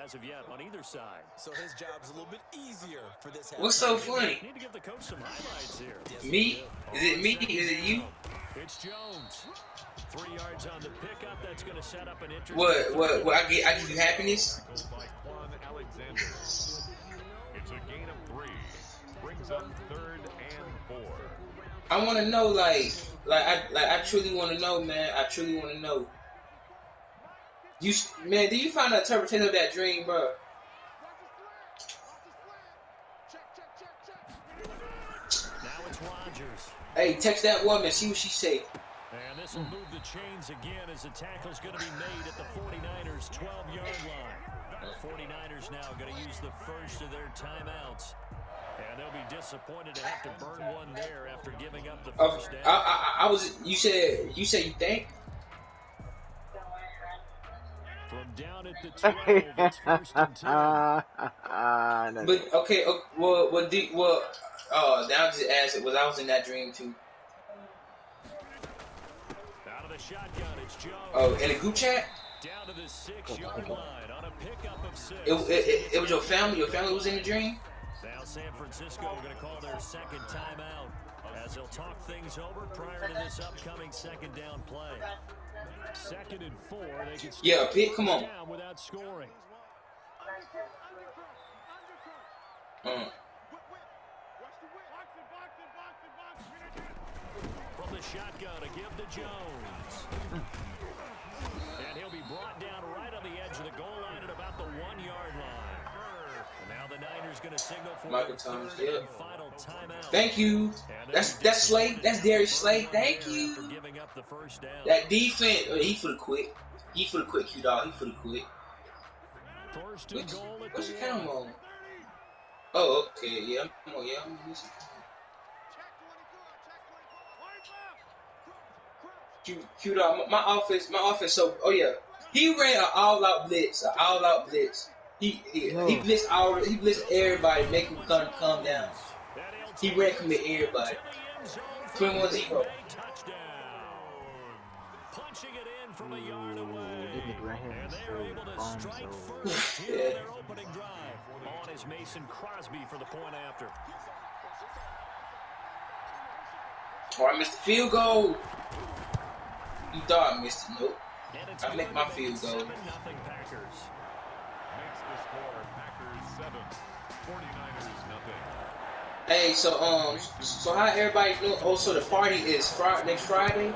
as of yet on either side. So his job's a little bit easier for this. What's so funny? Need to give the coach some highlights here. Yes, Me? Is it me? Is it you? It's Jones. 3 yards on the pickup. That's going to set up an interesting. What? I give you happiness. It's a gain of 3. Brings up 3rd and 4. I want to know, I truly want to know, man. I truly want to know. Man, did you find an interpretation of that dream, bro? Now it's Rodgers. Hey, text that woman. See what she say. And this will move the chains again as the tackle's going to be made at the 49ers' 12-yard line. The 49ers now going to use the first of their timeouts. And they'll be disappointed to have to burn one there after giving up the first down. You said you think? From down at the 12, it's 1st and 10. But okay, now just ask it. I was in that dream too. Out of the shotgun, it's Jones. Oh, in the group chat? Down to the 6-yard line on a pickup of 6. It was your family. Your family was in the dream. Now San Francisco going to call their second timeout as they'll talk things over prior to this upcoming second down play. 2nd and 4. They can Pitt, come on. Down without scoring. From the shotgun to give to Jones. And he'll be brought down right on the edge of the goal line at about the 1-yard line. And now the Niners going to signal for Michael their Thomas, third and final timeout. Thank you. That's Slade. That's Darius Slade. Thank you. For giving up the first down. That defense, he for the quick. He for the quick, Q-Dog. He for the quick. First and goal at What's the the camera on? Oh, okay. Yeah, I'm listening. Q-Dog, my offense. So, he ran an all-out blitz. He blitzed everybody, make him calm down. He ran commit everybody. 21-0. Punching it in from a yard away. And they're able to strike first here in their opening drive. On is Mason Crosby for the point after. I missed the field goal. You thought I missed it. Nope. I make my field goal. 7-0 Packers. Makes the score Packers 7, 49ers nothing. Hey, so how everybody doing? Oh, so the party is next Friday.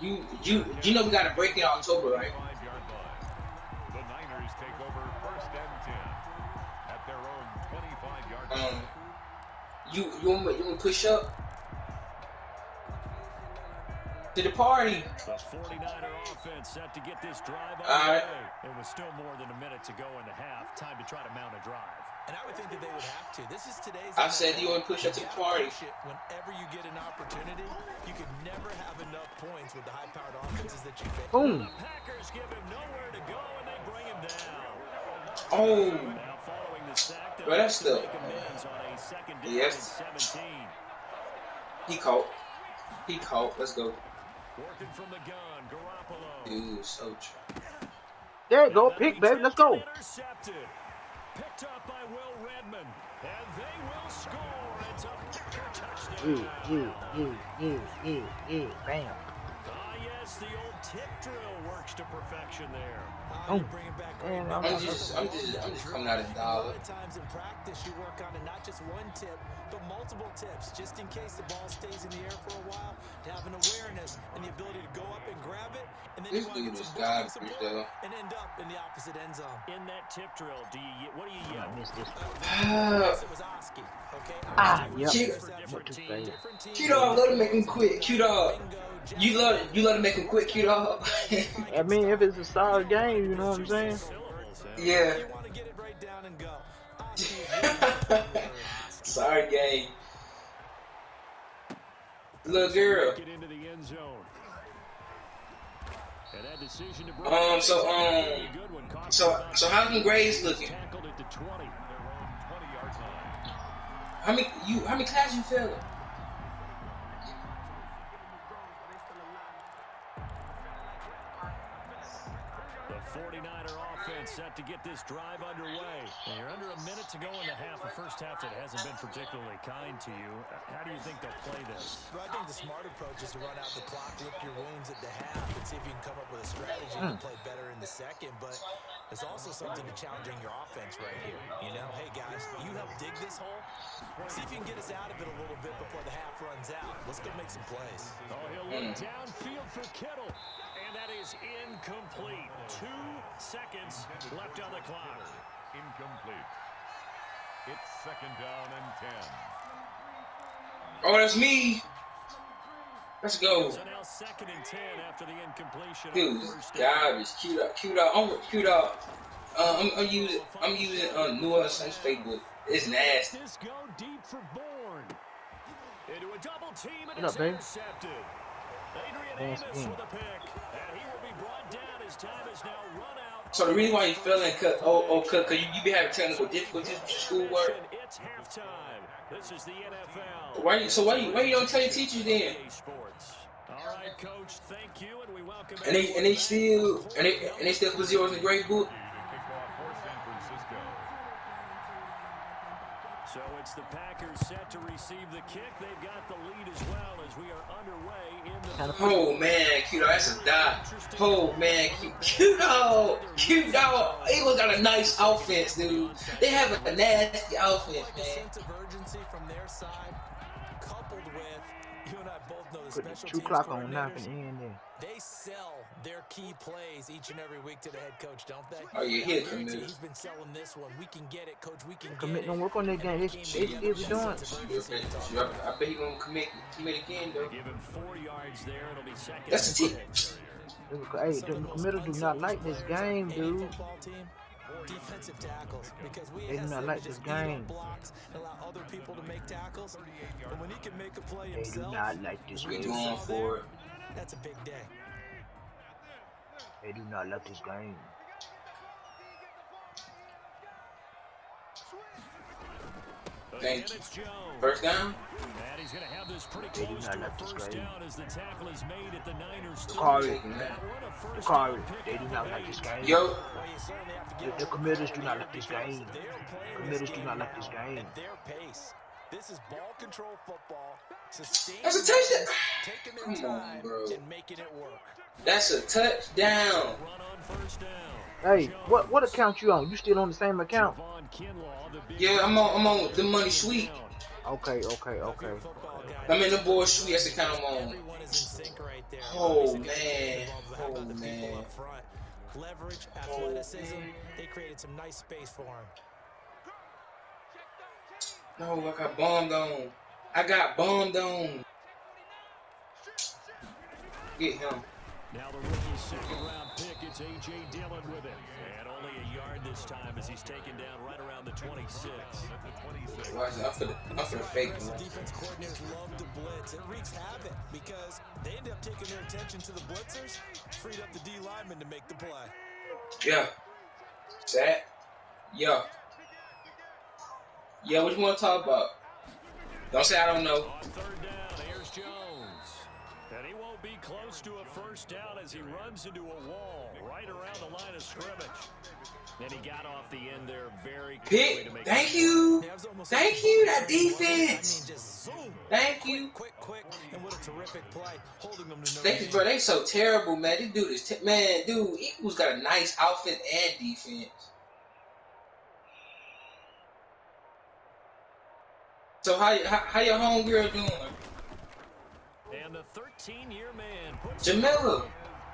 You know we got a break in October, right? 5-yard line. The Niners take over 1st and 10 at their own 25-yard line. You want to push up to the party? The 49er offense set to get this drive All right. It was still more than a minute to go in the half. Time to try to mount a drive. And I would think that they would have to. This is today's. I said you want to push up to the party. Whenever you get an opportunity, you could never have enough points with the high-powered offenses that you face. The Packers give him nowhere to go, and they bring him down. Oh, Now following the sack, bro, that's still. make amends on a 2nd down Yes. and 17. He caught. Let's go. Working from the gun, Garoppolo. Dude, so true. There you go, pick, baby. Let's go. Intercepted. Picked up by Will Redmond. And they will score. It's a Packer touchdown. Bam. Yes, the old tip drill works to perfection there. Oh. I'm just coming out of A dollar. lot of times in practice, you work on it, not just one tip, but multiple tips, just in case the ball stays in the air for a while, to have an awareness and the ability to go up and grab it, and then This you nigga want just to got some pushed support up. and end up in the opposite end zone. In that tip drill, what do you yell? I missed this. It was Oski, okay? Yep. Different team, different team. Q-Dog, let him make him quit. Q-Dog, you love to make him quit, Q-Dog. I mean, if it's a solid game, you know what I'm saying? Yeah. You want to get it right down and go. Sorry, gang. Little girl. Get into the end zone. And that decision to So how can grades looking? tackled at the 20. Their own 20-yard line. How many classes you failing? The 49er offense set to get this drive underway. And you're under a minute to go in the half. The first half that hasn't been particularly kind to you. How do you think they'll play this? Well, I think the smart approach is to run out the clock, lick your wounds at the half, and see if you can come up with a strategy to play better in the second. But there's also something to challenging your offense right here. You know, hey, guys, you help dig this hole. See if you can get us out of it a little bit before the half runs out. Let's go make some plays. Oh, he'll look downfield for Kittle. And that is incomplete. 2 seconds left on the clock. Incomplete. It's second down and 10. Oh, that's me. Let's go. So now second and 10 after the incompletion. Dude, this garbage. Cute out. I'm using New Orleans Saints playbook. It's nasty. This go deep for Bourne. Into a double team and What it's up, babe? intercepted. Adrian Amos with a pick. And he will be brought down. His time is now run out. So the reason why you failing, cause you be having technical difficulties with your schoolwork. It's halftime. This is the NFL. Why you don't tell your teachers then? All right, coach. Thank you, and we welcome. And they still put zeros in the grade book. Kickoff for San Francisco. So it's the Packers set to receive the kick. They've got the lead as well as we are underway in the. Oh man, Q-Dog, that's a dot. Oh man, Q-Dog. Eagles got a nice offense, dude. They have a nasty offense, man. Sense of urgency from their side, coupled with, you and I both know the Put the special 2 teams clock on coordinators, knocking in there. they sell their key plays each and every week to the head coach, don't they? Oh, yeah, I he guarantee committed. he's been selling this one. We can get it, coach. We can get Commit it. don't work on that game. They still be doing. I bet he gonna commit again though. Give him 4 yards there. It'll be second. That's the team. Hey, the committee do not like this game, dude. Football team, defensive tackles, because we They do ask not them like to this just eat up game. blocks and allow other people to make tackles. And when he can make a play They do himself, not like this We game. going for it. that's a big day. They do not like this game. Thank you. It's Jones. First down. And he's going to have this pretty They do close not to a like this first game. down as the tackle is made at the Niners. Kari, That one a first Kari, down they do pickup not of like this 8. game. Yo, Well, you certainly have to give The them committers credit do not here like this because game. they're playing Committers this do game not like now this game. at their pace. This is ball control football. Sustained that's a touchdown. taking their Come on, time bro. and making it work. That's a touchdown. Run on first down. Hey, what account you on? You still on the same account? Javon Kinlaw, the big Yeah, I'm on the money suite. Okay. Football guy. I'm in the boy suite. That's the kind I'm on. Everyone is in sync right there. Oh, Obviously, man. how about Oh, the people man. up front? Leverage, athleticism. They created some nice space for him. No, I got bombed on. Get him. Now the rookie second-round pick, it's A.J. Dillon with it. And only a yard this time as he's taken down right around the 26. Watch it. I'm finna fake him. Defense coordinators love to blitz. It wreaks havoc because they end up taking their attention to the blitzers, freed up the D lineman to make the play. Yeah. Sack. Yeah. Yeah, what you want to talk about? Don't say I don't know. On third down, here's Jones. And he won't be close to a first down as he runs into a wall right around the line of scrimmage. And he got off the end there very quickly to make Thank you. Yeah, it was almost Thank like- you, that I mean, defense. just zoom. Thank you. Quick, and what a terrific play, holding them to no They, gain. bro, they so terrible, man. This dude is man, dude. Eagles got a nice offense and defense. So how your homegirl doing? And the 13-year man puts Jamila.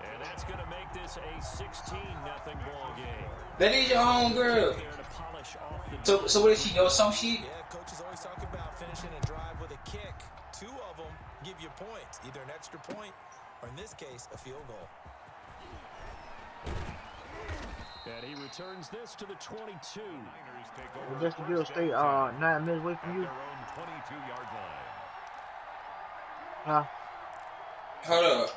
And that's going to make this a 16-0 ball game. That is your homegirl. There to polish off the So what did she know? Some shit? Yeah, coach is always talking about finishing a drive with a kick. 2 of them give you points, either an extra point or, in this case, a field goal. And he returns this to the 22. Well, that's the deal. Stay 9 minutes away from you. Their own 22-yard line. Huh? Hold up.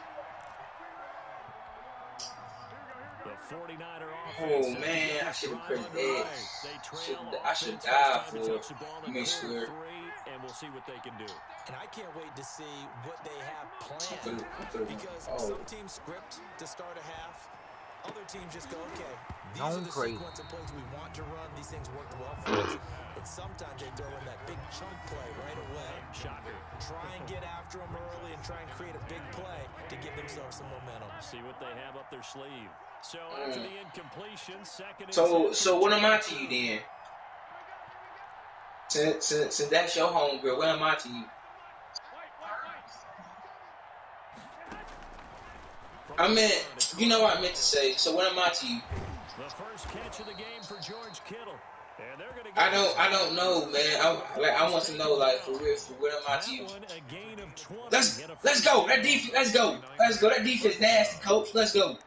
The 49er Oh offense. man, I should have pressed X. They trail I should offense, die first time for to it. touch the ball in You make quarter sure. 3, and we'll see what they can do. And I can't wait to see what they have I'm planned finna- because oh. some teams script to start a half. Other teams just go, okay, these Going are the crazy. sequence of plays we want to run. These things work well for us. And sometimes they throw in that big chunk play right away. Shocker. Try and get after them early and try and create a big play to give themselves some momentum. See what they have up their sleeve. So after the incompletion, second and So what am I to you then? Since that's your home girl, what am I to you? I meant, you know what I meant to say. So what am I to you? The first catch of the game for George Kittle. And they're gonna I don't know, man. I want to know, like, for real, what am I to you? Let's go. That defense, let's go. That defense nasty, coach. Let's go.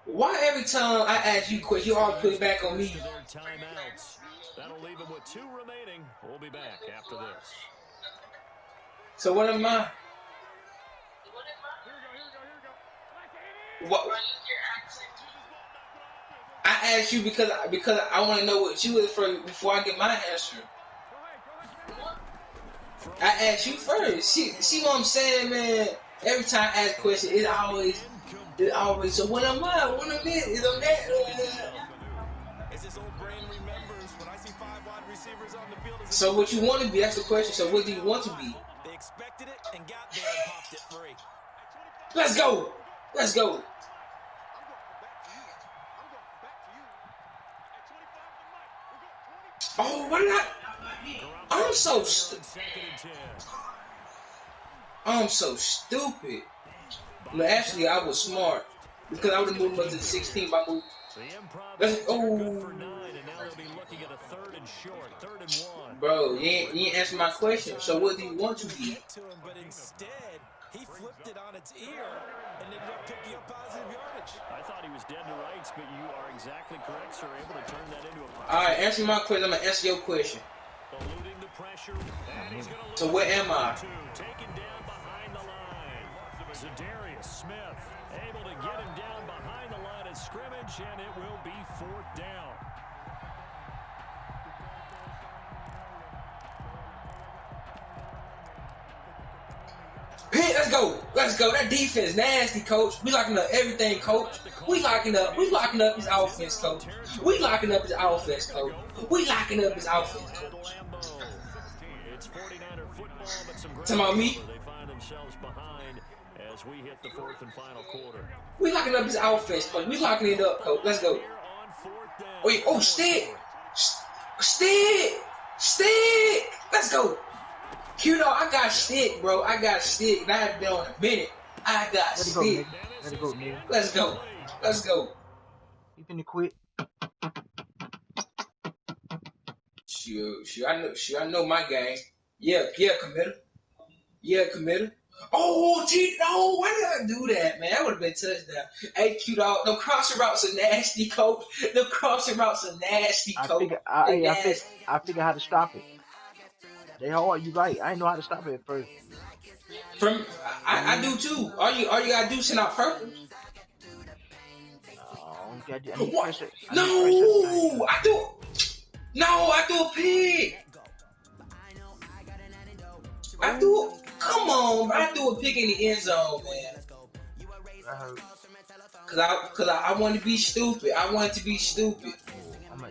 Why every time I ask you a question, you always put it back on me? That'll leave them with 2 remaining. We'll be back after this. So what am I? What? I asked you because I want to know what you is first before I get my answer. I asked you first. See what I'm saying, man? Every time I ask a question, it always. So what am I? What am I? Is I'm that? So what you want to be? That's the question. So what do you want to be? They expected it and got there and popped it free. Let's go. Let's go. Oh, why not? I'm so stupid. No, actually, I was smart because I would have moved up to the 16 by move. Bro, you ain't answer my question. So what do you want to be? But instead, he flipped it on its ear and ended up picking up positive yardage. I thought he was dead to rights, but you are exactly correct, sir. Able to turn that into a positive. All right, answer my question. I'm gonna answer your question. Eluding the pressure, and he's gonna So where am I? Taken down behind the line. Zadarius Smith able to get him down behind the line of scrimmage, and it will be 4th down. Hey, let's go. That defense nasty, coach. We locking up everything, coach. We locking up his offense, coach. We locking up his offense, coach. It's 49er football, but some great Talking about me? they find themselves behind as we hit the 4th and final quarter. We locking up his offense, coach. We locking it up, coach. Let's go. Wait, stick. Let's go. Q-Dog, I got stick, bro. I haven't been on a minute. I got stick. Let it go, nigga. Let's go. You finna quit? Sure. I know my game. Yeah, committer. Oh, gee, no, why did I do that, man? That would have been touchdown. Hey, Q-Dog, the crossing routes are nasty, coach. I figure how to stop it. They hard, you right. I didn't know how to stop it at first. I do too. All you gotta do is send out purple. What? I do a pick. Come on, I do a pick in the end zone, man. Cause I want to be stupid. I'm at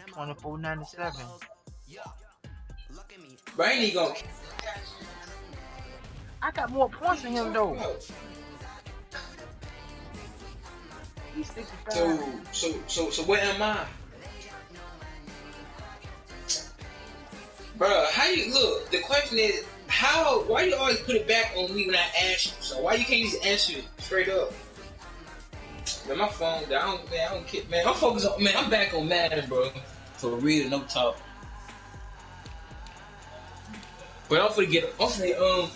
24.97. But I ain't even gonna. I got more points than him though. He's 65. So where am I? Bro, how you look? The question is, why you always put it back on me when I ask you? So why you can't just answer it straight up? Man, my phone down, man. I don't care, man. I'm focused on, man. I'm back on Madden, bro. For real, no talk. But I'm finna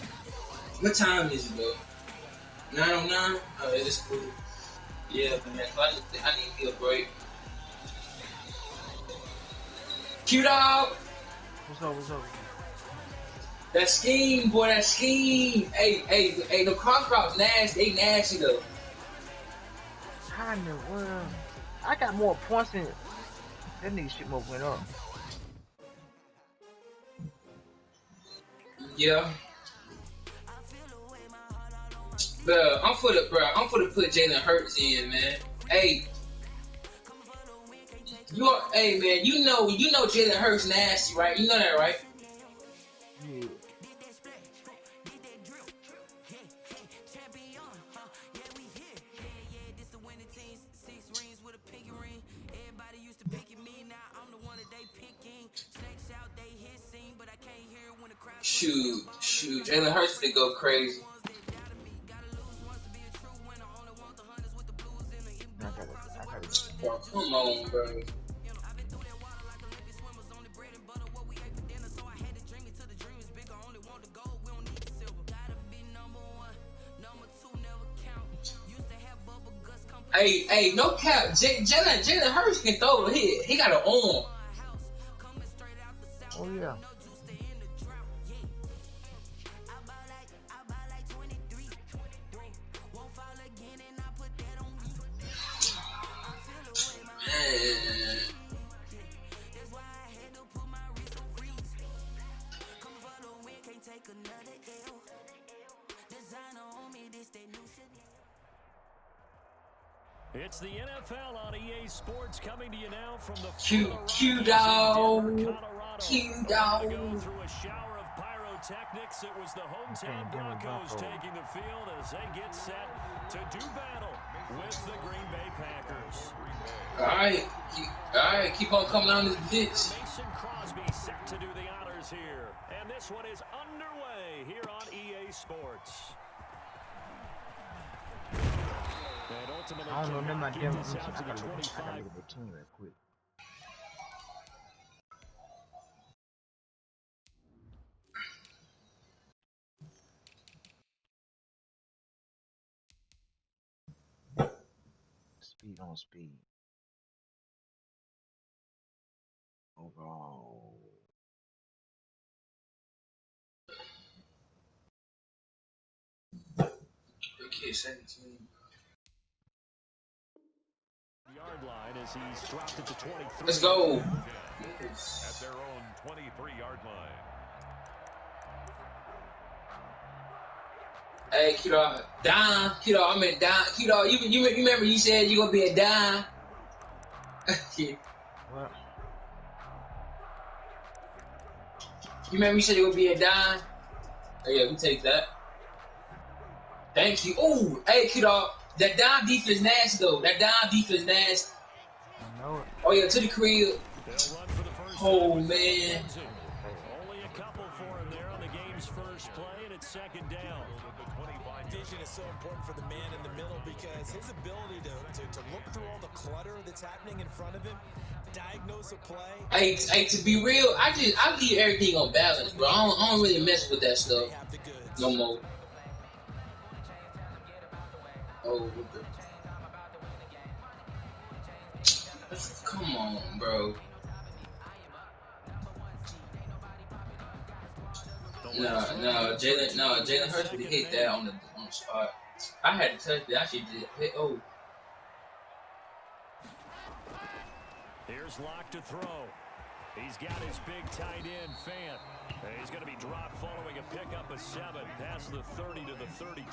what time is it, bro? 9:09? Oh, yeah, that's cool. Yeah, man. I need to get a break. Q-Dog! What's up? That scheme, boy, that scheme. Hey, the cross routes nasty. They nasty, though. How in the world? I got more points than that nigga shit more went up. Yeah. Bro, I'm for to put Jalen Hurts in, man. Hey, hey man, you know Jalen Hurts nasty, right? You know that, right? Yeah. Shoot, Jalen Hurts to go crazy. I gotta. Bro, come on, bro. Hey, no cap. Jalen Hurts can throw. He got an arm. Oh yeah. Man. It's the NFL on EA Sports coming to you now from the Q dog. Go through a shower of pyrotechnics. It was the hometown Broncos taking the field as they get set to do battle with the Green Bay Packers. All right, keep on coming on this bitch. Mason Crosby set to do the honors here, and this one is underway here on EA Sports. I don't know nothing about them. I gotta look at the team real quick. Speed on speed. Overall. Okay, 17. Yard line as he's dropped it to 23. Let's go. At their own 23-yard line. Hey, Kiddo, dime. Kiddo, I'm in dime. Kiddo, you remember you said you're gonna be a dime? What? You remember you said you're gonna be a dime? Oh yeah, we take that. Thank you. Oh, hey, Kiddo, that dime defense nasty though. That dime defense nasty. I know it. Oh yeah, to the crib. Oh man. Only a couple for him there on the game's first play, and it's second down. Vision is so important for the man in the middle because his ability to look through all the clutter that's happening in front of him, diagnose a play. Hey, to be real, I leave everything on balance, bro. I don't really mess with that stuff no more. Oh, what the? Come on, bro. No, Jalen Hurts would hit that on the spot. I had to touch it. I should did. Oh. Here's Locke to throw. He's got his big tight end, Fant. He's going to be dropped following a pickup of 7 past the 30 to the 32.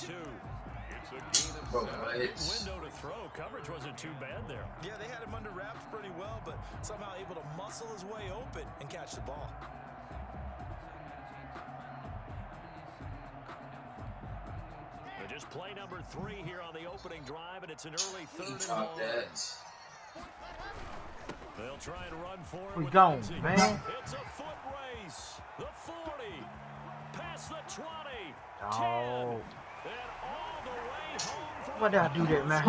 It's a gain of 7. Window to throw. Coverage wasn't too bad there. Yeah, they had him under wraps pretty well, but somehow able to muscle his way open and catch the ball. Just play number 3 here on the opening drive, and it's an early 3rd and Top 1. that. They'll try and run for it. We gone, man. It's a foot race. The 40, past the 20, 10, Oh. and all the way home. Why did I do that, man?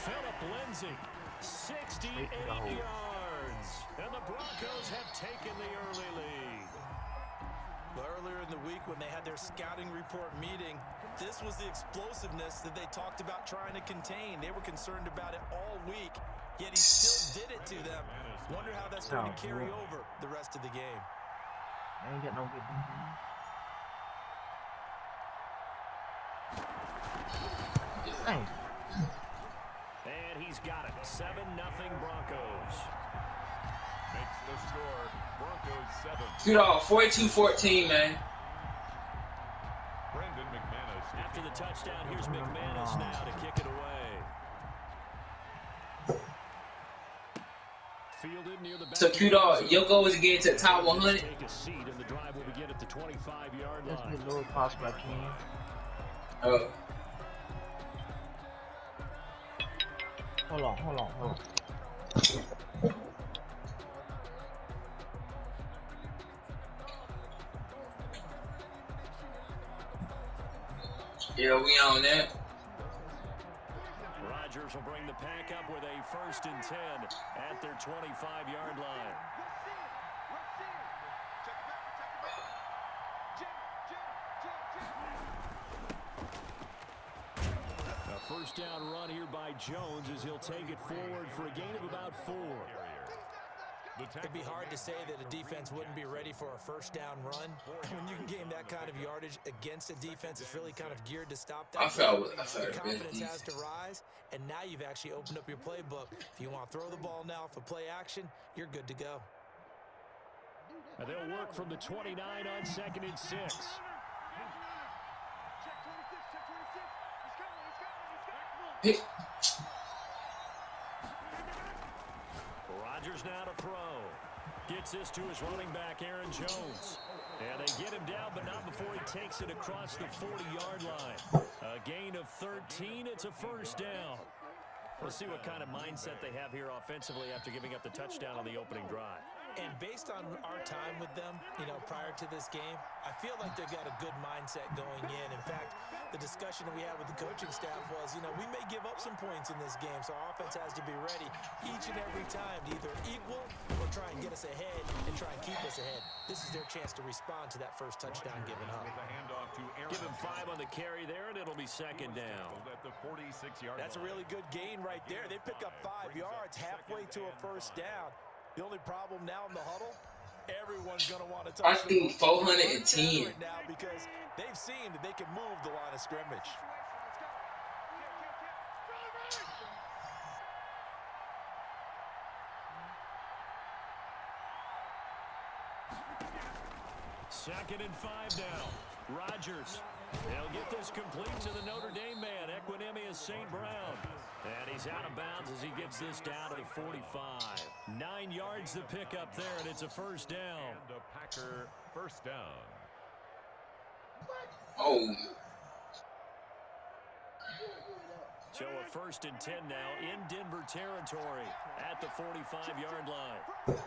Philip Lindsay, 68 yards, and the Broncos have taken the early lead. Earlier in the week when they had their scouting report meeting, this was the explosiveness that they talked about trying to contain. They were concerned about it all week, yet he still did it to them. Wonder how that's going to carry over the rest of the game. I ain't got no good defense. Hey. And he's got it. 7-0 Broncos. Makes The score, Broncos 7. Q Dog, 42-14, man. Brandon McManus. After the touchdown, here's McManus now to kick it away. Fielded near the back. So Q Dog, your goal is to get into the top 100. Take a seat, and the drive will begin at the 25-yard Let's line. get low as possible, I can. Oh. Hold on. Yeah, we on that. Rodgers will bring the pack up with a 1st and 10 at their 25-yard line. A first down run here by Jones as he'll take it forward for a gain of about 4. It'd be hard to say that a defense wouldn't be ready for a first down run. When you can gain that kind of yardage against a defense, it's really kind of geared to stop that. I felt the it confidence been has to rise, and now you've actually opened up your playbook. If you want to throw the ball now for play action, you're good to go. And they'll work from the 29 on 2nd and 6. Hey. Rodgers now to throw. Gets this to his running back, Aaron Jones. And they get him down, but not before he takes it across the 40-yard line. A gain of 13. It's a first down. We'll see what kind of mindset they have here offensively after giving up the touchdown on the opening drive. And based on our time with them, prior to this game, I feel like they've got a good mindset going in. In fact, the discussion that we had with the coaching staff was, we may give up some points in this game, so our offense has to be ready each and every time to either equal or try and get us ahead and try and keep us ahead. This is their chance to respond to that first touchdown given up. Give him 5 on the carry there, and it'll be 2nd down. That's a really good gain right there. They pick up 5 yards halfway to a first down. The only problem now in the huddle, everyone's going to want to touch I think 410 right now because they've seen that they can move the line of scrimmage. Second and 5 now. Rodgers. They'll get this complete to the Notre Dame man, Equinemius St. Brown. And he's out of bounds as he gets this down to the 45. 9 yards to pick up there, and it's a first down. And a Packer first down. Oh. So a 1st and 10 now in Denver territory at the 45-yard line.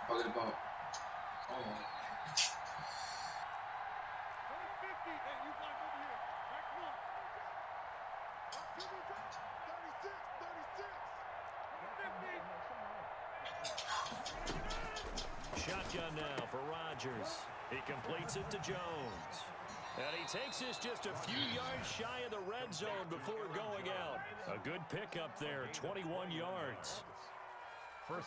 Oh, the ball. Oh. Shotgun now for Rodgers. He completes it to Jones. And he takes this just a few yards shy of the red zone before going out. A good pickup there, 21 yards.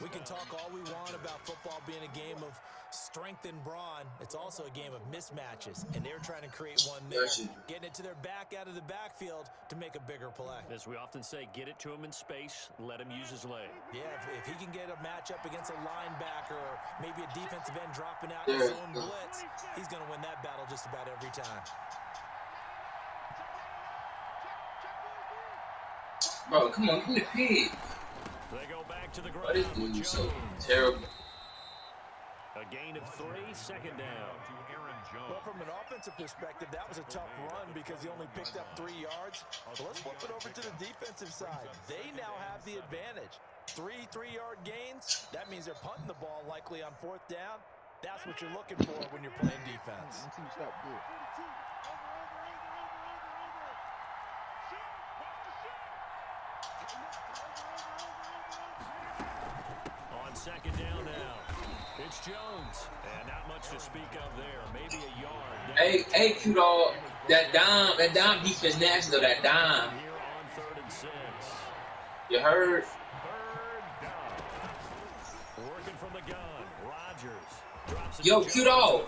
We can talk all we want about football being a game of strength and brawn. It's also a game of mismatches, and they're trying to create one there, getting it to their back out of the backfield to make a bigger play. As we often say, get it to him in space, let him use his leg. Yeah, if he can get a matchup against a linebacker or maybe a defensive end dropping out in his own blitz, he's going to win that battle just about every time. Bro, come on, give me the pig. They go back to the ground. Why this dude so terrible? A gain of 3, 2nd down. Well, from an offensive perspective, that was a tough run because he only picked up 3 yards. But let's flip it over to the defensive side. They now have the advantage. 3 3-yard gains. That means they're punting the ball likely on 4th down. That's what you're looking for when you're playing defense. On 2nd down now. It's Jones. And not much to speak of there. Maybe a yard. Hey, Q-Dog, that dime defense nasty though, that dime. Here on 3rd and 6. You heard? 3rd down. Working from the gun. Rodgers drops it. Yo, Q-Dog.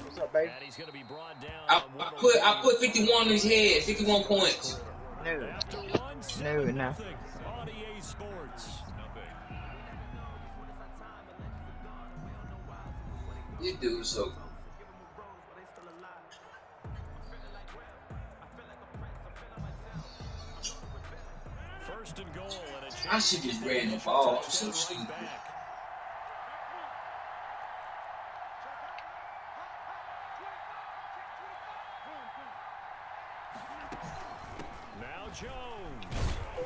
What's up, baby? And he's going to be brought down. I put 51 on his head, 51 points. No. After one, No. on EA Sports. This dude so. First and goal, and a I chance should to just get ran the that ball. I'm touchdown so stupid. back. Now Jones.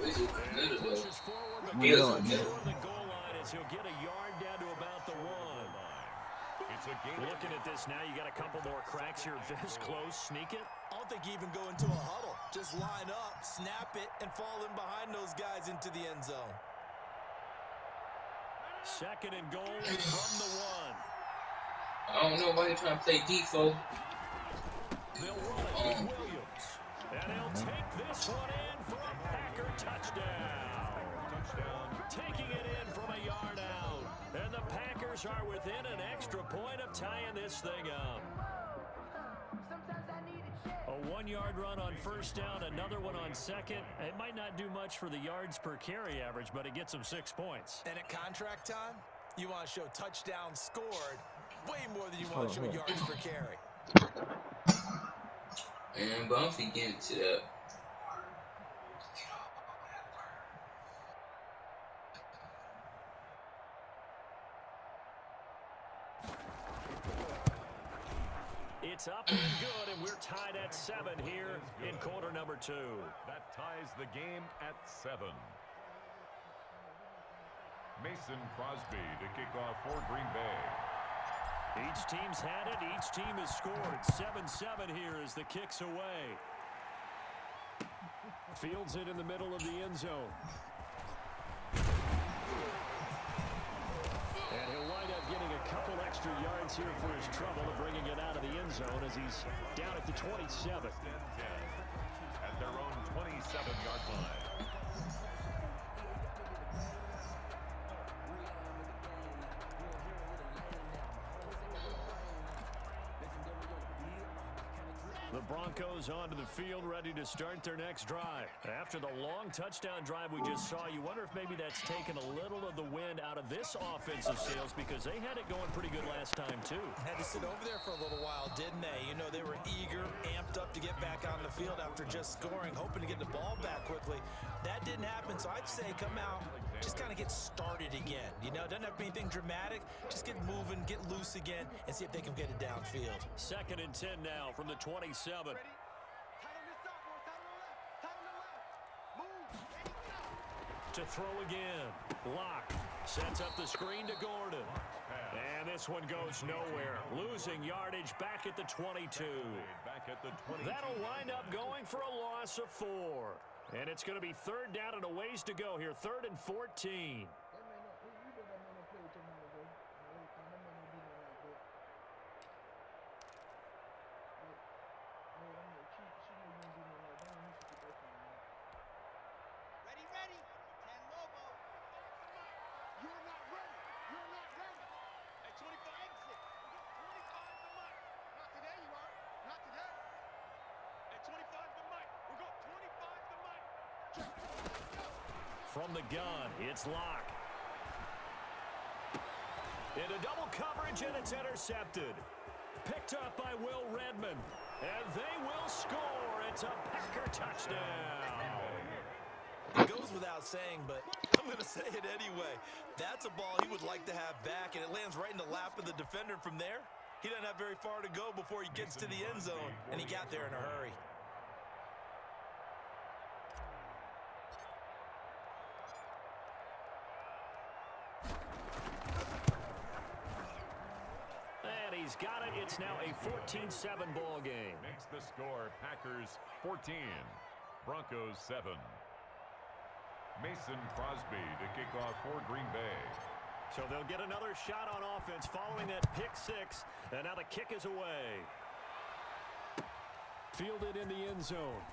This is good though. Pushes forward, but We gets know it, it man. short of the goal line as he'll get a yard down to about the 1. It's a game. Looking at this now, you got a couple more cracks here. This close, sneak it. I don't think you even go into a huddle. Just line up, snap it, and fall in behind those guys into the end zone. Second and goal from the 1. I don't know why they trying to play default. They'll run it with Williams. And he'll take this one in for a Packer touchdown. Taking it in from a yard out. And the Packers are within an extra point of tying this thing up. A 1-yard run on first down, another one on second. It might not do much for the yards per carry average, but it gets them 6 points. And at contract time, you want to show touchdowns scored way more than you want to show yards per carry. And but I'm getting to that. It's up and good, and we're tied at 7 here in quarter number 2. That ties the game at 7. Mason Crosby to kick off for Green Bay. Each team's had it. Each team has scored. 7-7 here as the kick's away. Fields it in the middle of the end zone. And he'll wind up getting a couple extra yards here for his trouble of bringing it out of the end zone as he's down at the 27. At their own 27-yard line. The Broncos onto the field, ready to start their next drive. After the long touchdown drive we just saw, you wonder if maybe that's taken a little of the wind out of this offensive sails because they had it going pretty good last time, too. Had to sit over there for a little while, didn't they? You know, they were eager, amped up to get back on the field after just scoring, hoping to get the ball back quickly. That didn't happen, so I'd say come out, just kind of get started again. You know, it doesn't have to be anything dramatic. Just get moving, get loose again, and see if they can get it downfield. 2nd and 10 now from the 27. To throw again. Lock sets up the screen to Gordon. And this one goes nowhere. Losing yardage back at the 22. That'll wind up going for a loss of 4. And it's going to be 3rd down and a ways to go here. 3rd and 14. From the gun, it's Lock. Into double coverage, and it's intercepted. Picked up by Will Redmond. And they will score. It's a Packer touchdown. It goes without saying, but I'm going to say it anyway. That's a ball he would like to have back, and it lands right in the lap of the defender. From there, he doesn't have very far to go before he gets to the end zone, and he got there in a hurry. He's got it. It's now a 14-7 ball game. Makes the score Packers 14, Broncos 7. Mason Crosby to kick off for Green Bay. So they'll get another shot on offense following that pick 6, and now the kick is away. Fielded in the end zone.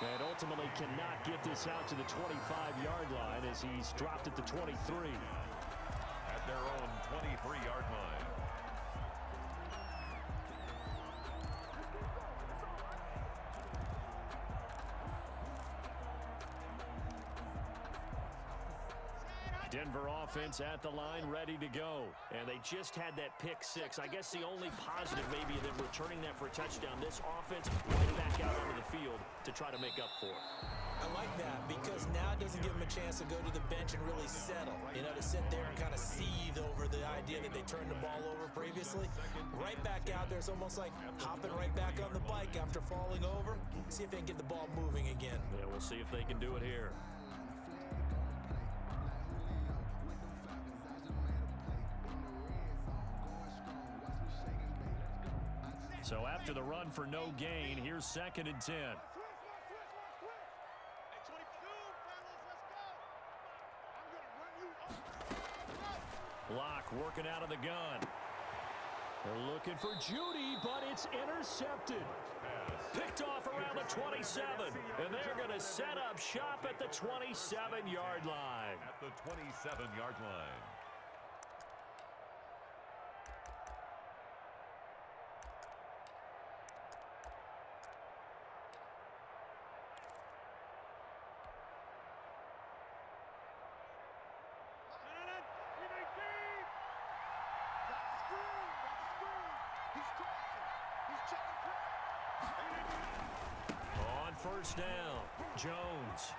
And ultimately cannot get this out to the 25-yard line as he's dropped at the 23. At their own 23-yard line. Denver offense at the line, ready to go. And they just had that pick six. I guess the only positive maybe of them returning that for a touchdown. This offense right back out onto the field to try to make up for it. I like that because now it doesn't give them a chance to go to the bench and really settle. You know, to sit there and kind of seethe over the idea that they turned the ball over previously. Right back out there. It's almost like hopping right back on the bike after falling over. See if they can get the ball moving again. Yeah, we'll see if they can do it here. So after the run for no gain, here's 2nd and 10. Block working out of the gun. They're looking for Judy, but it's intercepted. Picked off around the 27. And they're going to set up shop at the 27-yard line. At the 27-yard line. First down, Jones.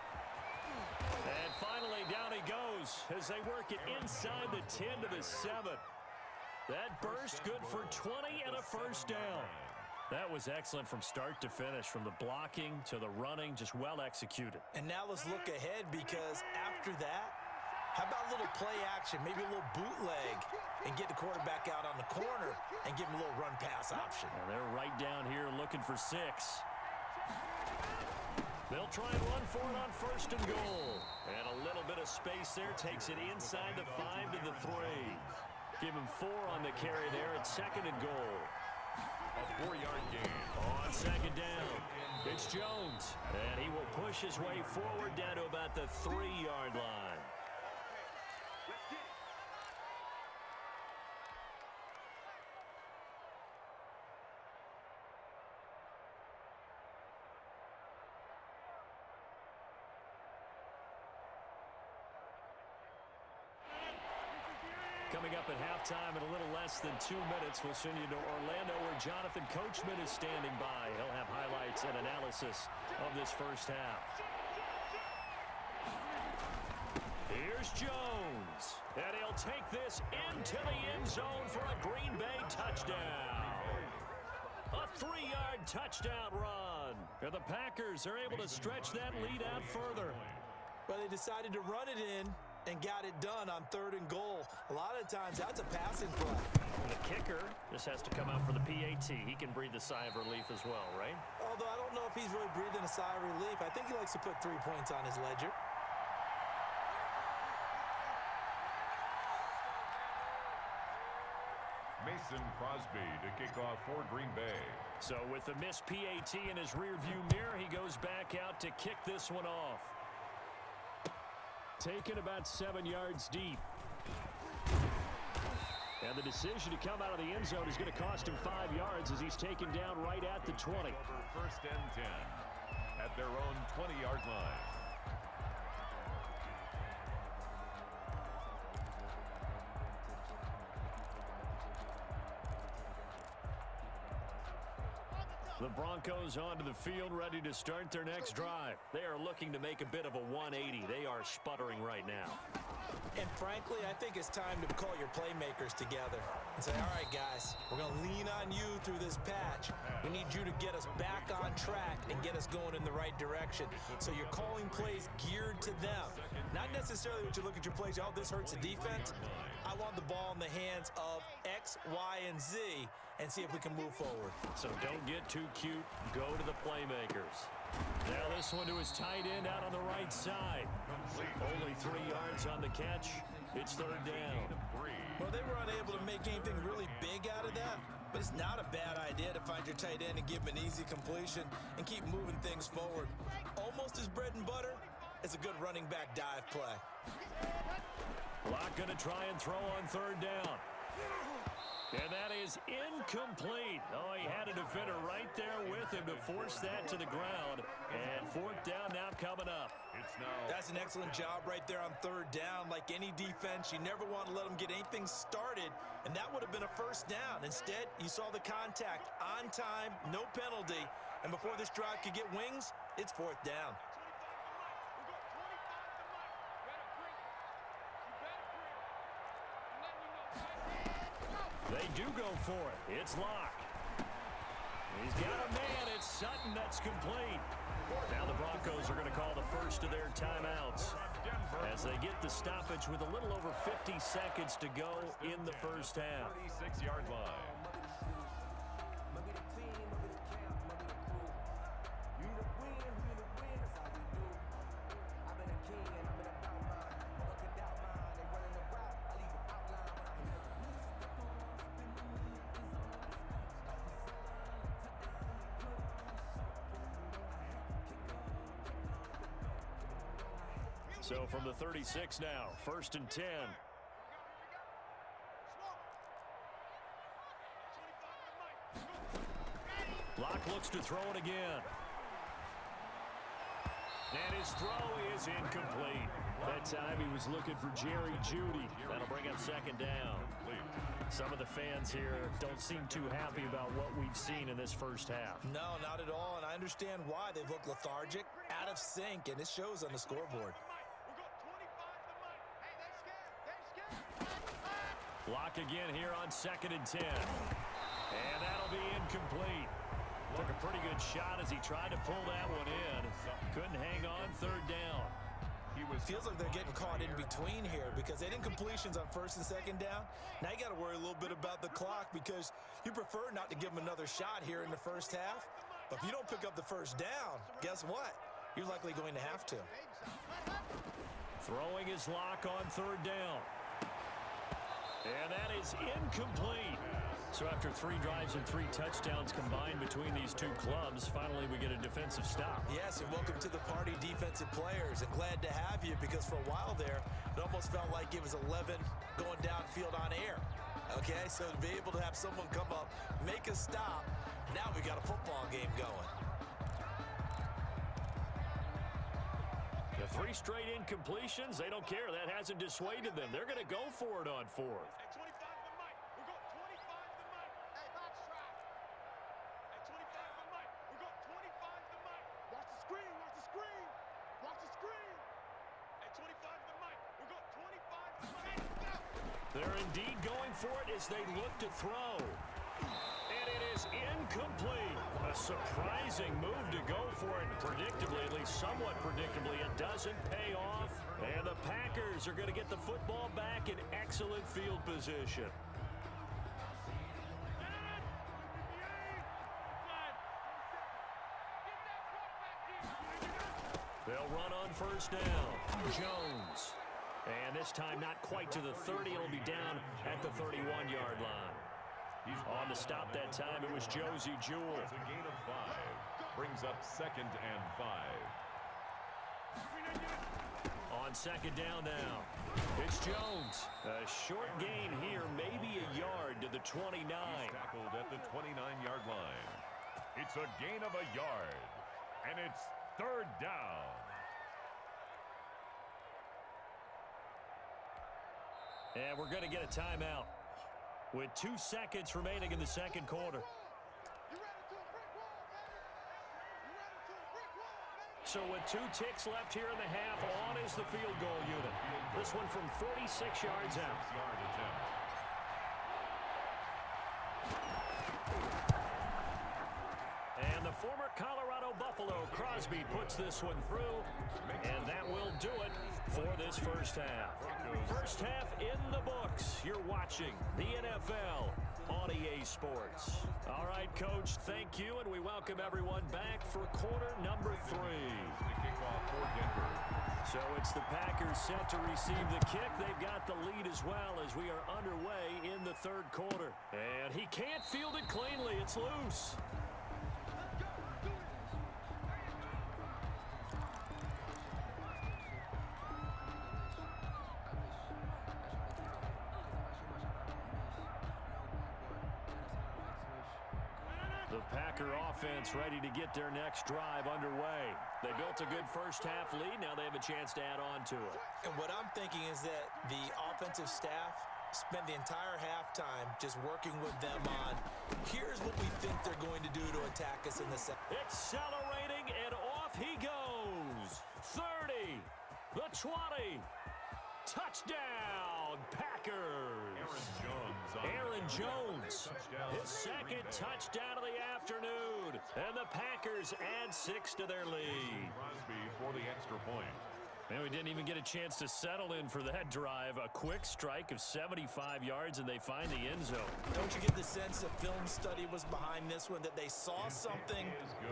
And finally, down he goes as they work it inside the 10 to the 7. That burst good for 20 and a first down. That was excellent from start to finish, from the blocking to the running, just well executed. And now let's look ahead because after that, how about a little play action, maybe a little bootleg, and get the quarterback out on the corner and give him a little run pass option. And they're right down here looking for 6. They'll try and run for it on 1st and goal. And a little bit of space there takes it inside the 5 to the 3. Give him 4 on the carry there at 2nd and goal. A 4-yard gain. On 2nd down, it's Jones. And he will push his way forward down to about the 3-yard line. Coming up at halftime in a little less than 2 minutes, we'll send you to Orlando where Jonathan Coachman is standing by. He'll have highlights and analysis of this first half. Here's Jones. And he'll take this into the end zone for a Green Bay touchdown. A 3-yard touchdown run. And the Packers are able to stretch that lead out further. But they decided to run it in and got it done on 3rd and goal. A lot of times, that's a passing play. And the kicker just has to come out for the PAT. He can breathe a sigh of relief as well, right? Although I don't know if he's really breathing a sigh of relief. I think he likes to put 3 points on his ledger. Mason Crosby to kick off for Green Bay. So with the missed PAT in his rearview mirror, he goes back out to kick this one off. Taken about 7 yards deep. And the decision to come out of the end zone is going to cost him 5 yards as he's taken down right at the 20. Over 1st and 10 at their own 20-yard line. The Broncos onto the field, ready to start their next drive. They are looking to make a bit of a 180. They are sputtering right now. And frankly, I think it's time to call your playmakers together and say, all right, guys, we're going to lean on you through this patch. We need you to get us back on track and get us going in the right direction. So you're calling plays geared to them. Not necessarily what you look at your plays, oh, this hurts the defense. I want the ball in the hands of X, Y, and Z and see if we can move forward. So don't get too cute. Go to the playmakers. Now this one to his tight end out on the right side. Only 3 yards on the catch. It's 3rd down. Well, they were unable to make anything really big out of that, but it's not a bad idea to find your tight end and give him an easy completion and keep moving things forward. Almost as bread and butter as a good running back dive play. Locke going to try and throw on 3rd down. And that is is incomplete. Oh, he had a defender right there with him to force that to the ground. And fourth down now coming up. That's an excellent job right there on third down. Like any defense, you never want to let them get anything started, and that would have been a first down. Instead, you saw the contact on time, no penalty, and before this drive could get wings, it's fourth down. They do go for it. It's Locke. He's got a man. It's Sutton. That's complete. Now the Broncos are going to call the first of their timeouts as they get the stoppage with a little over 50 seconds to go in the first half. 36-yard line. So from the 36 now, 1st and 10. Locke looks to throw it again. And his throw is incomplete. That time he was looking for Jerry Jeudy. That'll bring up second down. Some of the fans here don't seem too happy about what we've seen in this first half. No, not at all, and I understand why. They look lethargic, out of sync, and it shows on the scoreboard. Locke again here on 2nd and 10. And that'll be incomplete. Took a pretty good shot as he tried to pull that one in. Couldn't hang on 3rd down. Feels like they're getting caught in between here because they didn't completions on 1st and 2nd down. Now you got to worry a little bit about the clock because you prefer not to give them another shot here in the first half. But if you don't pick up the first down, guess what? You're likely going to have to. Throwing his Locke on 3rd down. And that is incomplete. So after 3 drives and 3 touchdowns combined between these two clubs, finally we get a defensive stop. Yes, and welcome to the party, defensive players. And glad to have you because for a while there, it almost felt like it was 11 going downfield on air. Okay, so to be able to have someone come up, make a stop, now we got a football game going. The 3 straight incompletions, they don't care. That hasn't dissuaded them. They're going to go for it on 4th. They're indeed going for it as they look to throw. And it is incomplete. A surprising move to go for it. Predictably, at least somewhat predictably, it doesn't pay off. And the Packers are going to get the football back in excellent field position. They'll run on 1st down. Jones. And this time not quite to the 30. It'll be down at the 31-yard line. On the stop that time, it was Josie Jewell. It's a gain of 5. Brings up 2nd and 5. On 2nd down now, it's Jones. A short gain here, maybe a yard to the 29. He's tackled at the 29-yard line. It's a gain of a yard. And it's 3rd down. And we're going to get a timeout with 2 seconds remaining in the second quarter. So with 2 ticks left here in the half, on is the field goal unit. This one from 46 yards out. 6-yard attempt. And the former Colorado Buffalo, Crosby, puts this one through. And that will do it for this first half. First half in the books. You're watching the NFL on EA Sports. All right, Coach, thank you, and we welcome everyone back for quarter number 3. The kickoff for Denver. So it's the Packers set to receive the kick. They've got the lead as well as we are underway in the 3rd quarter. And he can't field it cleanly. It's loose. The Packer offense ready to get their next drive underway. They built a good first-half lead. Now they have a chance to add on to it. And what I'm thinking is that the offensive staff spent the entire halftime just working with them on, here's what we think they're going to do to attack us in the second. Accelerating, and off he goes. 30, the 20. Touchdown, Packers. Aaron Jones, his second touchdown of the afternoon. And the Packers add 6 to their lead. Crosby for the extra point. And we didn't even get a chance to settle in for that drive. A quick strike of 75 yards, and they find the end zone. Don't you get the sense that film study was behind this one, that they saw something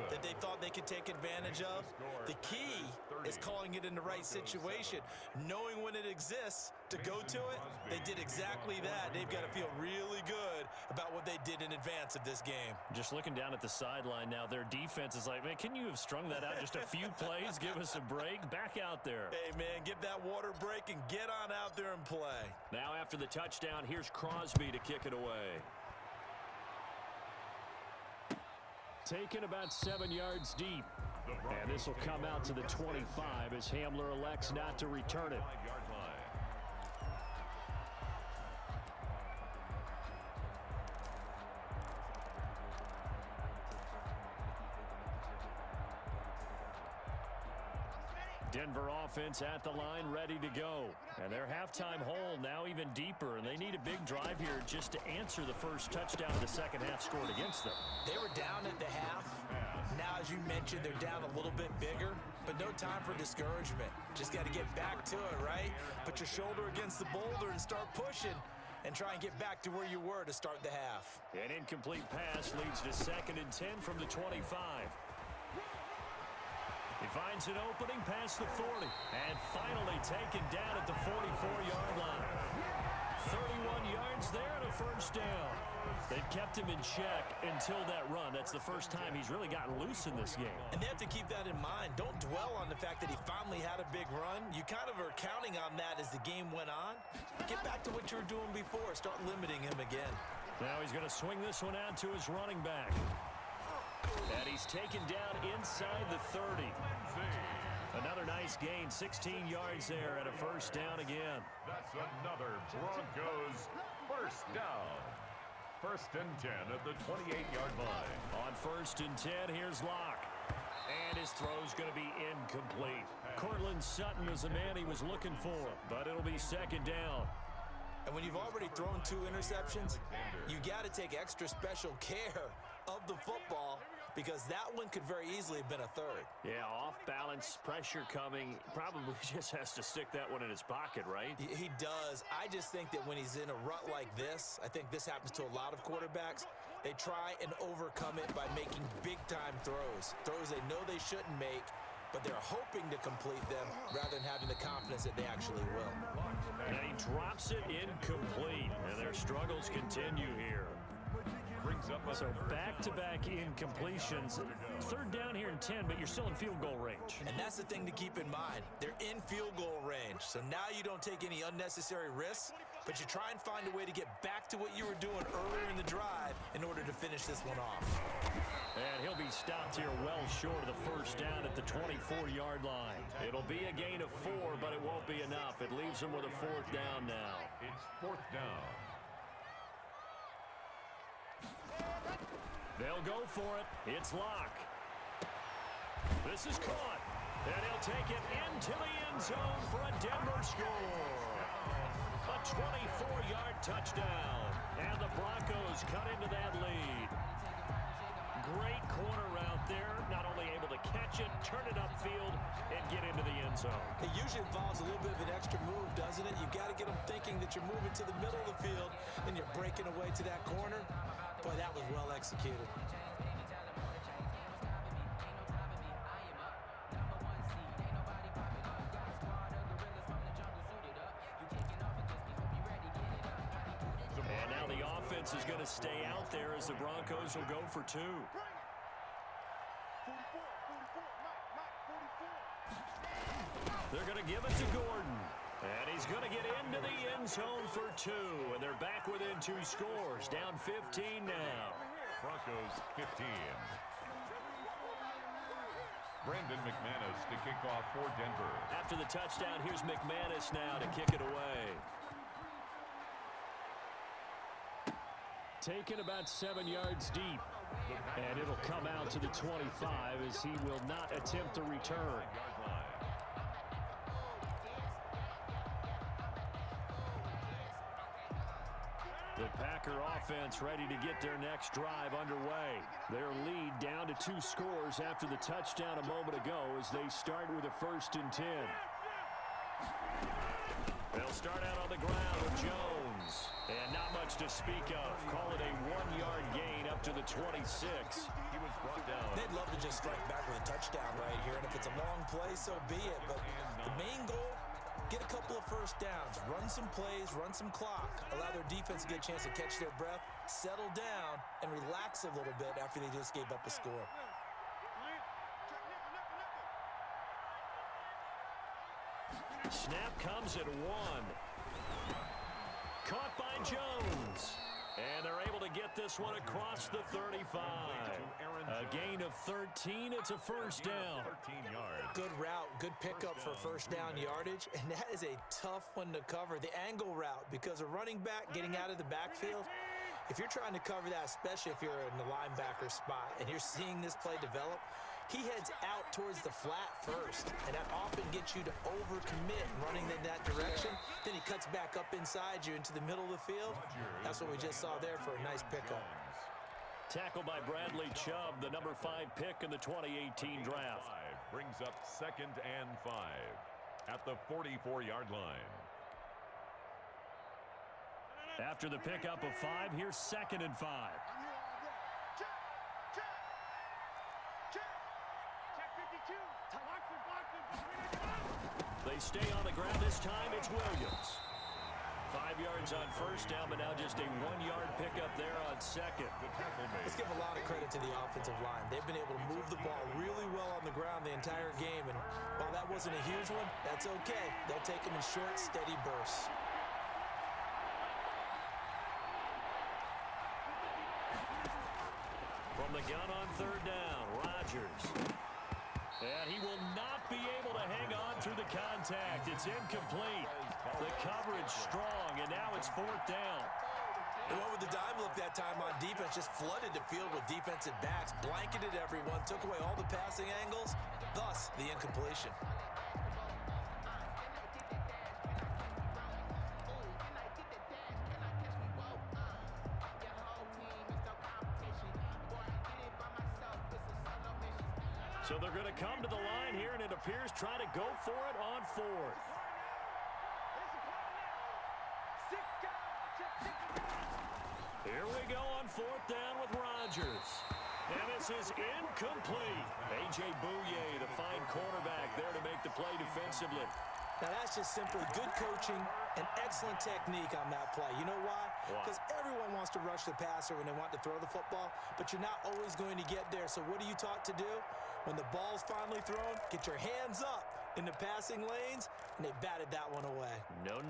that they thought they could take advantage of? The key is calling it in the right situation, knowing when it exists to go to it. They did exactly that. They've got to feel really good about what they did in advance of this game. Just looking down at the sideline now, their defense is like, man, can you have strung that out just a few plays? Give us a break. Back out there. Hey, man, give that water break and get on out there and play. Now after the touchdown, here's Crosby to kick it away. Taken about 7 yards deep. And this will come out to the 25 as Hamler elects not to return it. Denver offense at the line, ready to go. And their halftime hole now even deeper, and they need a big drive here just to answer the first touchdown of the second half scored against them. They were down at the half. Now, as you mentioned, they're down a little bit bigger, but no time for discouragement. Just got to get back to it, right? Put your shoulder against the boulder and start pushing and try and get back to where you were to start the half. An incomplete pass leads to 2nd and 10 from the 25. He finds an opening past the 40 and finally taken down at the 44-yard line. 31 yards there and a first down. They've kept him in check until that run. That's the first time he's really gotten loose in this game. And they have to keep that in mind. Don't dwell on the fact that he finally had a big run. You kind of are counting on that as the game went on. Get back to what you were doing before. Start limiting him again. Now he's going to swing this one out to his running back. And he's taken down inside the 30. Another nice gain, 16 yards there and a first down again. That's another Broncos first down. 1st and 10 at the 28-yard line. On 1st and 10, here's Locke. And his throw's going to be incomplete. Cortland Sutton was the man he was looking for, but it'll be 2nd down. And when you've already thrown 2 interceptions, you got to take extra special care of the football, because that one could very easily have been a 3rd. Yeah, off balance, pressure coming. Probably just has to stick that one in his pocket, right? He does. I just think that when he's in a rut like this, I think this happens to a lot of quarterbacks, they try and overcome it by making big-time throws. Throws they know they shouldn't make, but they're hoping to complete them rather than having the confidence that they actually will. And he drops it incomplete, and their struggles continue here. So back-to-back incompletions. 3rd down here in 10, but you're still in field goal range. And that's the thing to keep in mind. They're in field goal range. So now you don't take any unnecessary risks, but you try and find a way to get back to what you were doing earlier in the drive in order to finish this one off. And he'll be stopped here well short of the first down at the 24-yard line. It'll be a gain of 4, but it won't be enough. It leaves them with a 4th down now. It's 4th down. They'll go for it. It's Locke. This is caught. And he'll take it into the end zone for a Denver score. A 24-yard touchdown. And the Broncos cut into that lead. Great corner route there. Not only able to catch it, turn it upfield, and get into the end zone. It usually involves a little bit of an extra move, doesn't it? You've got to get them thinking that you're moving to the middle of the field and you're breaking away to that corner. Boy, that was well executed. And now the offense is going to stay out there as the Broncos will go for 2. They're going to give it to Gordon. And he's going to get into the end zone for 2. And they're back within 2 scores. Down 15 now. Broncos 15. Brandon McManus to kick off for Denver. After the touchdown, here's McManus now to kick it away. Taken about 7 yards deep. And it'll come out to the 25 as he will not attempt a return. The Packer offense ready to get their next drive underway. Their lead down to 2 scores after the touchdown a moment ago as they start with a 1st and 10. They'll start out on the ground with Jones. And not much to speak of. Call it a 1-yard gain up to the 26. He was brought down. They'd love to just strike back with a touchdown right here, and if it's a long play, so be it. But the main goal, get a couple of first downs, run some plays, run some clock, allow their defense to get a chance to catch their breath, settle down, and relax a little bit after they just gave up a score. Snap comes at 1. Caught by Jones. And they're able to get this one across the 35. A gain of 13. It's a first down. 13 yards. Good route, good pickup for first down yardage, and that is a tough one to cover. The angle route, because a running back getting out of the backfield, if you're trying to cover that, especially if you're in the linebacker spot and you're seeing this play develop, he heads out towards the flat first, and that often gets you to overcommit running in that direction. Then he cuts back up inside you into the middle of the field. That's what we just saw there for a nice pickup. Tackled by Bradley Chubb, the number 5 pick in the 2018 draft. Brings up 2nd and 5 at the 44-yard line. After the pickup of 5, here's 2nd and 5. They stay on the ground. This time it's Williams. 5 yards on first down, but now just a 1-yard pickup there on 2nd. Let's give a lot of credit to the offensive line. They've been able to move the ball really well on the ground the entire game, and while that wasn't a huge one, that's okay. They'll take them in short, steady bursts. From the gun on 3rd down, Rodgers. And he will not be able to hang on through the contact. It's incomplete. The coverage strong, and now it's 4th down. They went with the dime look that time on defense, just flooded the field with defensive backs, blanketed everyone, took away all the passing angles, thus the incompletion. So they're going to come to the line here, and it appears try to go for it on 4th. Here we go on 4th down with Rodgers. And this is incomplete. A.J. Bouye, the fine cornerback, there to make the play defensively. Now that's just simply good coaching and excellent technique on that play. You know why? Because everyone wants to rush the passer when they want to throw the football, but you're not always going to get there. So what are you taught to do? When the ball's finally thrown, get your hands up in the passing lanes, and they batted that one away. No.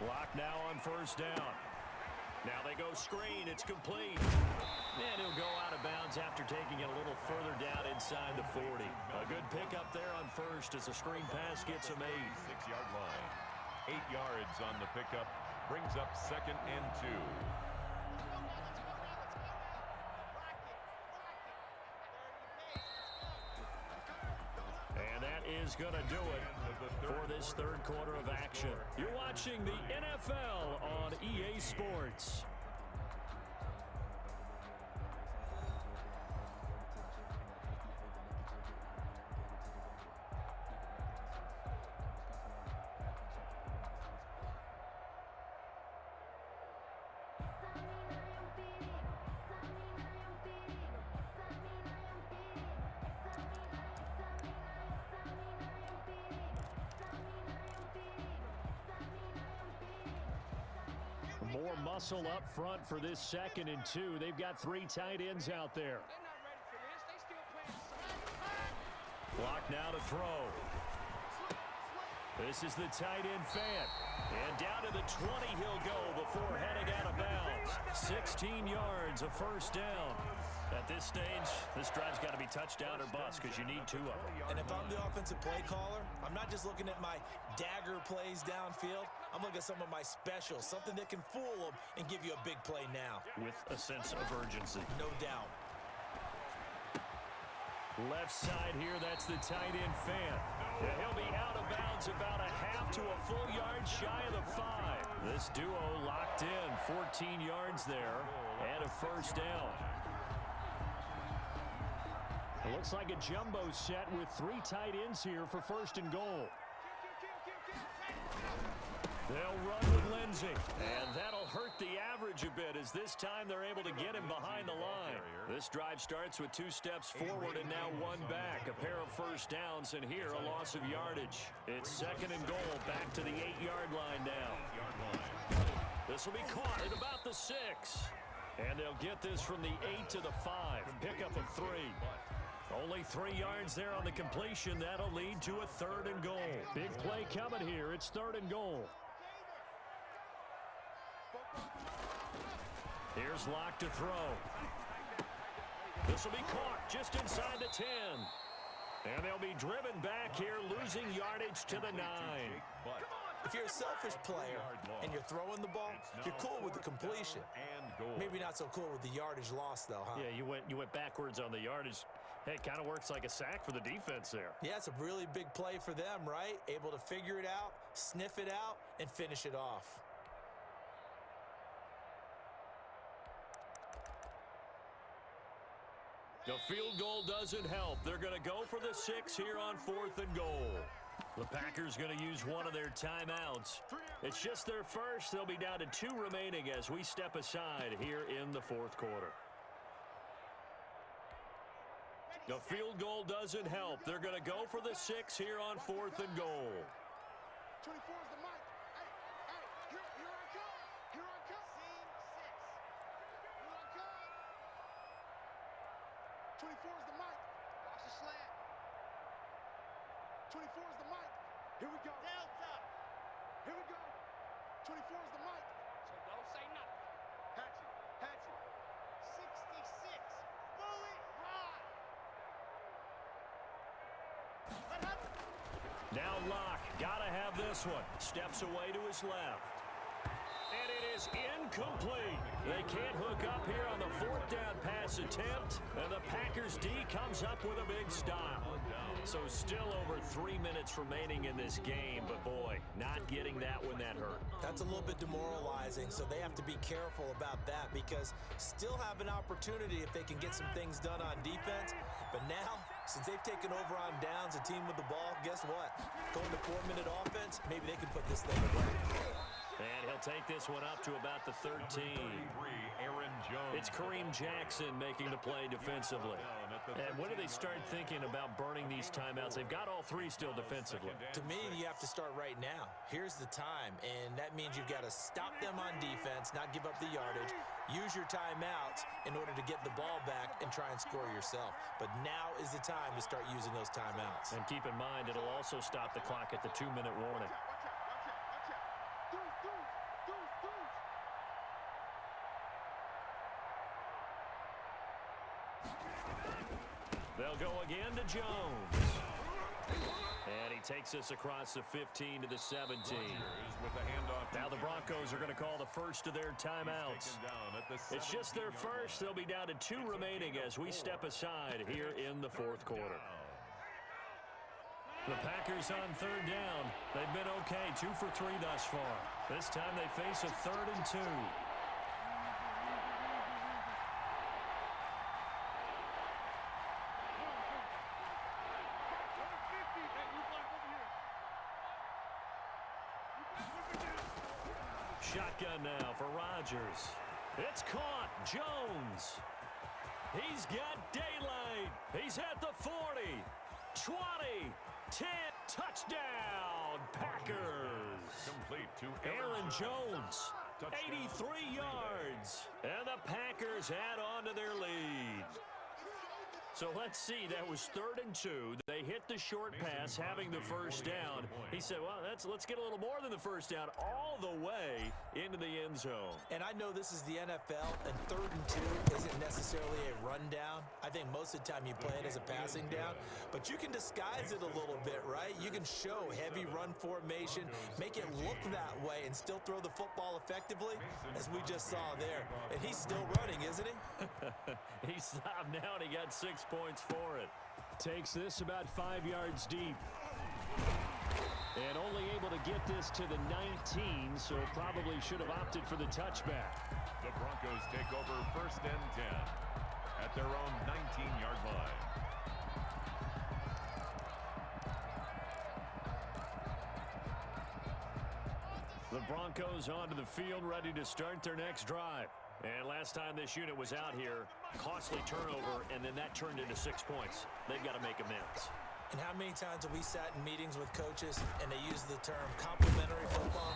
Block now on 1st down. Now they go screen. It's complete. And he'll go out of bounds after taking it a little further down inside the 40. A good pickup there on 1st as the screen pass gets him 8. 6-yard line. 8 yards on the pickup. Brings up 2nd and 2. And that is going to do it for this 3rd quarter of action. You're watching the NFL on EA Sports. More muscle up front for this 2nd and 2. They've got 3 tight ends out there. Block now to throw. This is the tight end fan. And down to the 20 he'll go before heading out of bounds. 16 yards, a first down. At this stage, this drive's got to be touchdown or bust because you need 2 of them. And if I'm the offensive play caller, I'm not just looking at my dagger plays downfield. I'm looking at some of my specials, something that can fool them and give you a big play now. With a sense of urgency. No doubt. Left side here, that's the tight end fan. And he'll be out of bounds about a half to a full yard shy of the 5. This duo locked in, 14 yards there, and a first down. It looks like a jumbo set with 3 tight ends here for first and goal. They'll run with Lindsey, and that'll hurt the average a bit as this time they're able to get him behind the line. This drive starts with 2 steps forward and now 1 back. A pair of first downs, and here a loss of yardage. It's second and goal, back to the 8-yard line now. This will be caught at about the 6. And they'll get this from the 8 to the 5. Pickup of 3. Only 3 yards there on the completion. That'll lead to a third and goal. Big play coming here. It's third and goal. Here's Locke to throw. This will be caught just inside the 10. And they'll be driven back here, losing yardage to the 9. If you're a selfish player and you're throwing the ball, you're cool with the completion. Maybe not so cool with the yardage loss, though, huh? Yeah, you went backwards on the yardage. Hey, it kind of works like a sack for the defense there. Yeah, it's a really big play for them, right? Able to figure it out, sniff it out, and finish it off. The field goal doesn't help. They're going to go for the 6 here on 4th and goal. The Packers going to use one of their timeouts. It's just their first. They'll be down to 2 remaining as we step aside here in the 4th quarter. The field goal doesn't help. They're going to go for the 6 here on 4th and goal. 24 is the mic. Hey, here I come. Here I come. Here I come. 24 is the mic. Watch the slant. 24 is the mic. Here we go. Delta. Here we go. 24 is the mic. So don't say nothing. Hatchet. 66. Fully high. Now Locke, gotta have this one. Steps away to his left. And it is incomplete. They can't hook up here on the 4th down pass attempt. And the Packers D comes up with a big stop. So still over 3 minutes remaining in this game. But boy, not getting that one, that hurt. That's a little bit demoralizing, so they have to be careful about that because still have an opportunity if they can get some things done on defense. But now, since they've taken over on downs, a team with the ball, guess what? Going to 4-minute offense, maybe they can put this thing away. And he'll take this one up to about the 13. It's Kareem Jackson making the play defensively. And when do they start thinking about burning these timeouts? They've got all 3 still defensively. To me, you have to start right now. Here's the time, and that means you've got to stop them on defense, not give up the yardage, use your timeouts in order to get the ball back and try and score yourself. But now is the time to start using those timeouts. And keep in mind, it'll also stop the clock at the 2-minute warning. They'll go again to Jones. And he takes us across the 15 to the 17. Now the Broncos are going to call the first of their timeouts. It's just their first. They'll be down to 2 remaining as we step aside here in the 4th quarter. The Packers on 3rd down. They've been okay, 2 for 3 thus far. This time they face a 3rd and 2. Shotgun now for Rodgers. It's caught. Jones. He's got daylight. He's at the 40. 20. 10. Touchdown. Packers. Complete to Aaron Jones. 83 yards. And the Packers add on to their lead. So let's see, that was 3rd and 2. They hit the short pass, having the first down. He said, well, let's get a little more than the first down, all the way into the end zone. And I know this is the NFL, and 3rd and 2 isn't necessarily a rundown. I think most of the time you play it as a passing down, but you can disguise it a little bit, right? You can show heavy run formation, make it look that way, and still throw the football effectively, as we just saw there. And he's still running, isn't he? He stopped now, and he got 6 points for it. Takes this about 5 yards deep. And only able to get this to the 19, so probably should have opted for the touchback. The Broncos take over 1st and 10 at their own 19-yard line. The Broncos onto the field, ready to start their next drive. And last time this unit was out here, costly turnover, and then that turned into 6 points. They've got to make amends. And how many times have we sat in meetings with coaches and they use the term complementary football?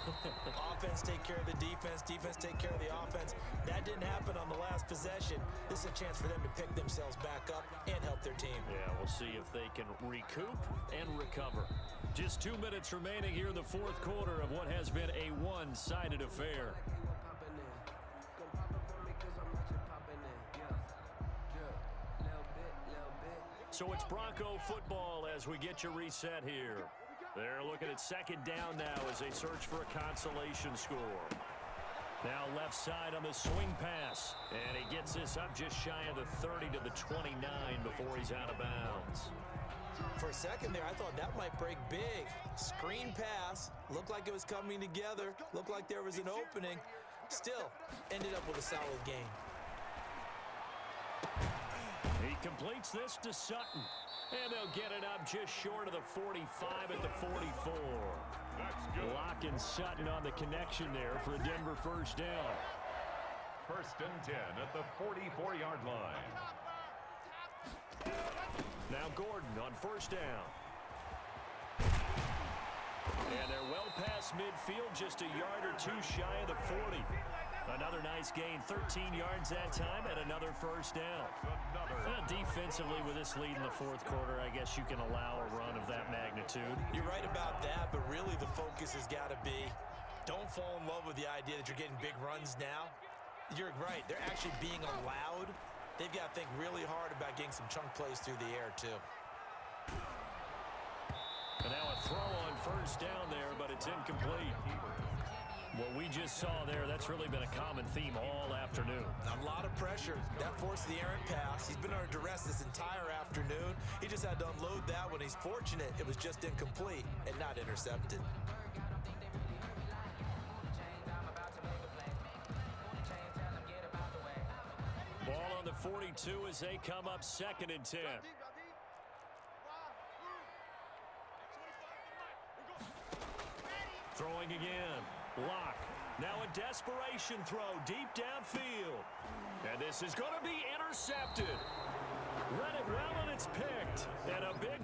Offense take care of the defense, defense take care of the offense. That didn't happen on the last possession. This is a chance for them to pick themselves back up and help their team. Yeah, we'll see if they can recoup and recover. Just 2 minutes remaining here in the 4th quarter of what has been a one-sided affair. So it's Bronco football as we get you reset here. They're looking at 2nd down now as they search for a consolation score. Now left side on the swing pass. And he gets this up just shy of the 30 to the 29 before he's out of bounds. For a second there, I thought that might break big. Screen pass. Looked like it was coming together. Looked like there was an opening. Still, ended up with a solid game. He completes this to Sutton. And they'll get it up just short of the 45 at the 44. That's good. Locking Sutton on the connection there for a Denver first down. 1st and 10 at the 44-yard line. Now Gordon on first down. And they're well past midfield, just a yard or two shy of the 40. Another nice gain, 13 yards that time, and another first down. Defensively, with this lead in the 4th quarter, I guess you can allow a run of that magnitude. You're right about that, but really the focus has got to be, don't fall in love with the idea that you're getting big runs now. You're right. They're actually being allowed. They've got to think really hard about getting some chunk plays through the air, too. And now a throw on first down there, but it's incomplete. What we just saw there, that's really been a common theme all afternoon. A lot of pressure. That forced the errant pass. He's been under duress this entire afternoon. He just had to unload that one. He's fortunate it was just incomplete and not intercepted. Ball on the 42 as they come up 2nd and 10. Throwing again. Lock. Now a desperation throw deep downfield. And this is going to be intercepted. Read it well, and it's picked. And a big...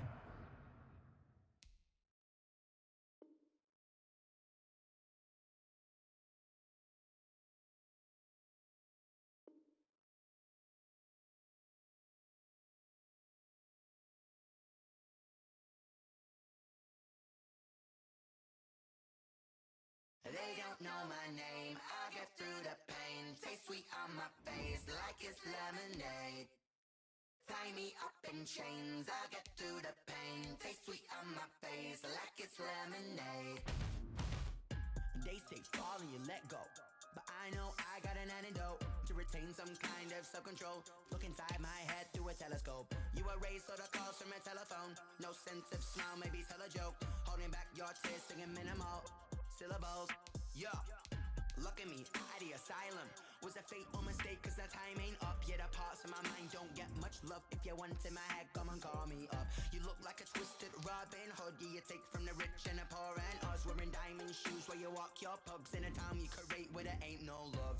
They don't know my name, I get through the pain. Taste sweet on my face like it's lemonade. Tie me up in chains, I get through the pain. Taste sweet on my face like it's lemonade. They say fall and you let go, but I know I got an antidote to retain some kind of self-control. Look inside my head through a telescope. You erase all the calls from a telephone. No sense of smile, maybe tell a joke. Holding back your tears, singing minimal syllables. Yeah, look at me, out of the asylum. Was a fate or mistake, cause the time ain't up. Yeah, the parts of my mind don't get much love. If you want in my head, come and call me up. You look like a twisted Robin Hood. Yeah, you take from the rich and the poor and us. Wearing diamond shoes where you walk your pugs in a town you create where there ain't no love.